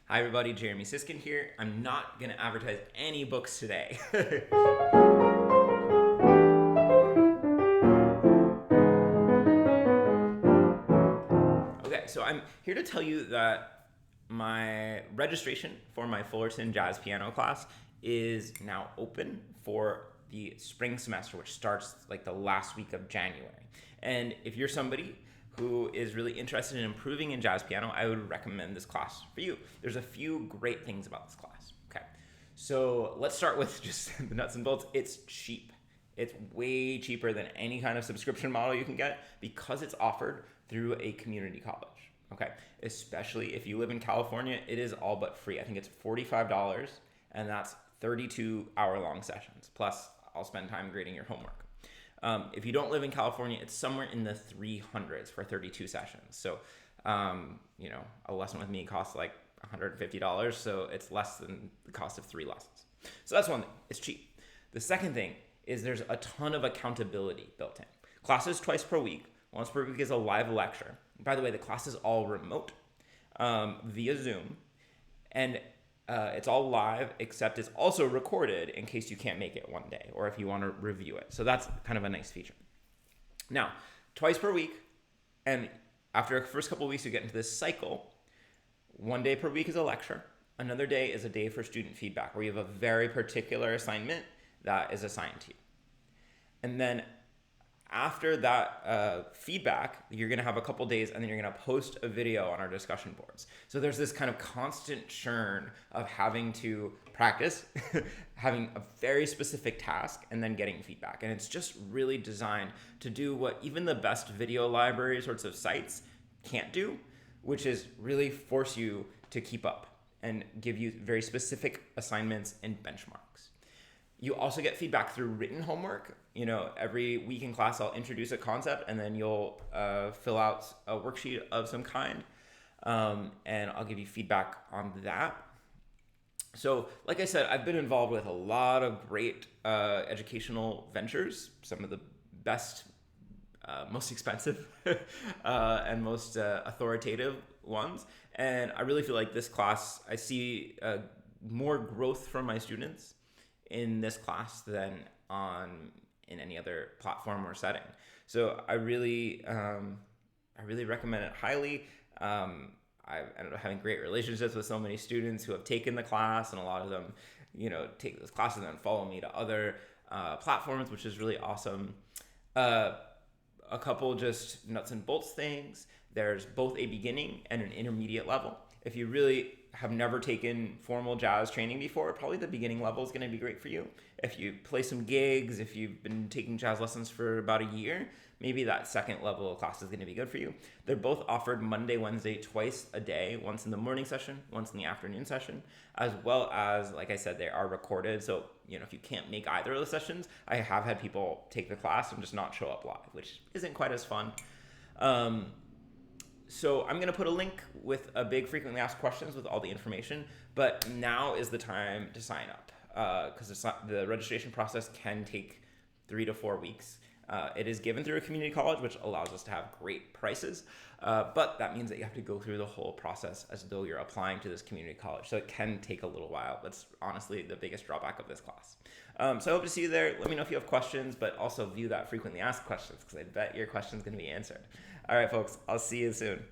Hi everybody, Jeremy Siskin here. I'm not going to advertise any books today. Okay, so I'm here to tell you that my registration for my Fullerton Jazz Piano class is now open for the spring semester, which starts like the last week of January. And if you're somebody who is really interested in improving in jazz piano, I would recommend this class for you. There's a few great things about this class. Okay, so let's start with just the nuts and bolts. It's cheap. It's way cheaper than any kind of subscription model you can get because it's offered through a community college. Okay, especially if you live in California, it is all but free. I think it's $45, and that's 32-hour-long sessions. Plus, I'll spend time grading your homework. If you don't live in California, it's somewhere in the 300s for 32 sessions. So, a lesson with me costs like $150, so it's less than the cost of 3 lessons. So that's one thing. It's cheap. The second thing is there's a ton of accountability built in. Classes twice per week. Once per week is a live lecture. By the way, the class is all remote via Zoom, and it's all live, except it's also recorded in case you can't make it one day or if you want to review it. So that's kind of a nice feature. Now, twice per week, and after the first couple of weeks, you get into this cycle. One day per week is a lecture. Another day is a day for student feedback, where you have a very particular assignment that is assigned to you. And then after that feedback, you're going to have a couple days, and then you're going to post a video on our discussion boards. So there's this kind of constant churn of having to practice, having a very specific task, and then getting feedback. And it's just really designed to do what even the best video library sorts of sites can't do, which is really force you to keep up and give you very specific assignments and benchmarks. You also get feedback through written homework. Every week in class, I'll introduce a concept, and then you'll fill out a worksheet of some kind, and I'll give you feedback on that. So, like I said, I've been involved with a lot of great educational ventures, some of the best, most expensive, and most authoritative ones. And I really feel like this class, I see more growth from my students in this class than in any other platform or setting. So I really recommend it highly. I've ended up having great relationships with so many students who have taken the class, and a lot of them, take those classes and then follow me to other platforms, which is really awesome. A couple just nuts and bolts things. There's both a beginning and an intermediate level. If you really have never taken formal jazz training before, probably the beginning level is going to be great for you. If you play some gigs, if you've been taking jazz lessons for about a year, maybe that second level of class is going to be good for you. They're both offered Monday, Wednesday, twice a day, once in the morning session, once in the afternoon session, as well as, like I said, they are recorded. So, if you can't make either of the sessions, I have had people take the class and just not show up live, which isn't quite as fun. So I'm going to put a link with a big frequently asked questions with all the information, but now is the time to sign up because the registration process can take 3 to 4 weeks. It is given through a community college, which allows us to have great prices, but that means that you have to go through the whole process as though you're applying to this community college. So it can take a little while. That's honestly the biggest drawback of this class. So I hope to see you there. Let me know if you have questions, but also view that frequently asked questions because I bet your question's going to be answered. All right, folks, I'll see you soon.